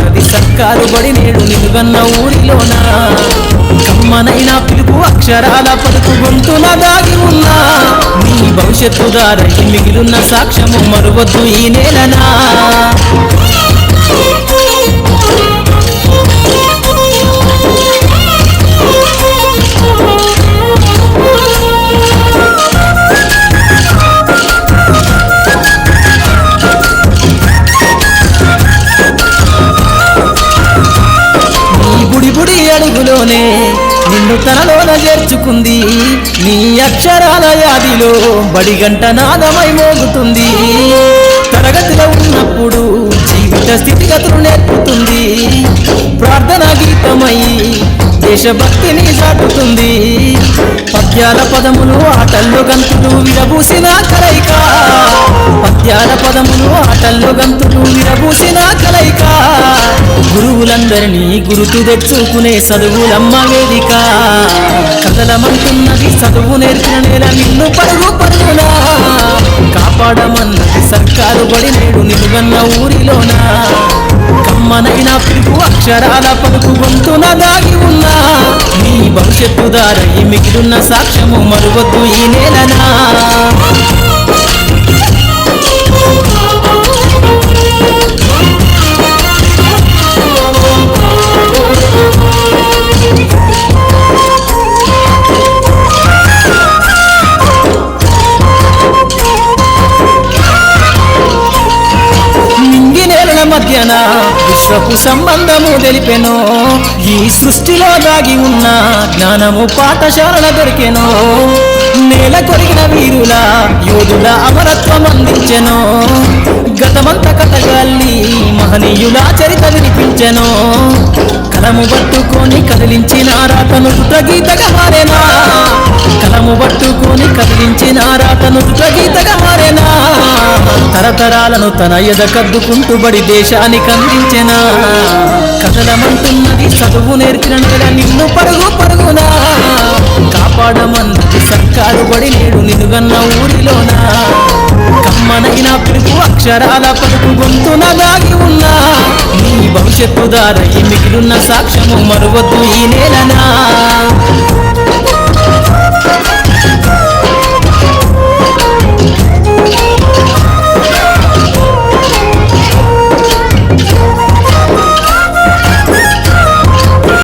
కాపాడమన్నది సర్కారు బడి నేడు నిలువన్న ఊరిలోన కమ్మనైన పిలుపు అక్షరాల పలుకు గొంతున దాగి ఉన్నా నీ భవిష్యత్తు దారై మిగిలిన సాక్ష్యము మరువద్దు ఈ నేలనా బుడి అడుగులోనే నిన్ను తనలోన చేర్చుకుంది నీ అక్షరాల యాదిలో బడిగంట నాదమై మోగుతుంది తరగతిలో ఉన్నప్పుడు జీవిత స్థితిగతులు నేర్పుతుంది ప్రార్థన గీతమై దేశభక్తిని చాటుతుంది పద్యాల పదములు ఆటల్లో గంతులు విరబూసిన కలయిక పద్యాల పదములు ఆటల్లో గంతులు విరబూసిన కలయిక గురువులందరినీ గురుతు తెచ్చుకునే చదువులమ్మ వేదిక కదలమంటున్నది చదువు నేర్పిన నేల నిన్ను పరుగు పరుగునా కాపాడమన్నది సర్కారు బడి నేడు నిలువన్న ఊరిలోన కమ్మనైన పిలుపు అక్షరాల పలుకు గొంతున దాగి ఉన్నా నీ భవిష్యత్తు దారై మిగిలిన సాక్ష్యము మరువద్దు ఈ నేలనా మధ్యన విశ్వపు సంబంధము తెలిపెను ఈ సృష్టిలో దాగి ఉన్న జ్ఞానము పాఠశాల దొరికెను నేల కొరిగిన వీరుల యోధుల అమరత్వం అందించెను గతమంత కథగాల్లి మహనీయుల చరిత వినిపించెను కలము పట్టుకొని కదిలించిన రాతను గీతగా మారేనా కలము పట్టుకొని కదిలించిన రాతను గీతగా మారేనా తరతరాలను తన ఎద కద్దుకుంటూ బడి దేశానికి అందించెనా కదలమంటున్నది చదువు నేర్పిన నెల నిన్ను పరుగు పరుగునా కాపాడమన్నది సర్కారు బడి నేడు నిలువన్న ఊరిలోన కమ్మనైన పిలుపు అక్షరాల పలుకు గొంతున దాగి ఉన్నా నీ భవిష్యత్తు దారై మిగిలిన సాక్ష్యము మరువద్దు ఈ నేలనా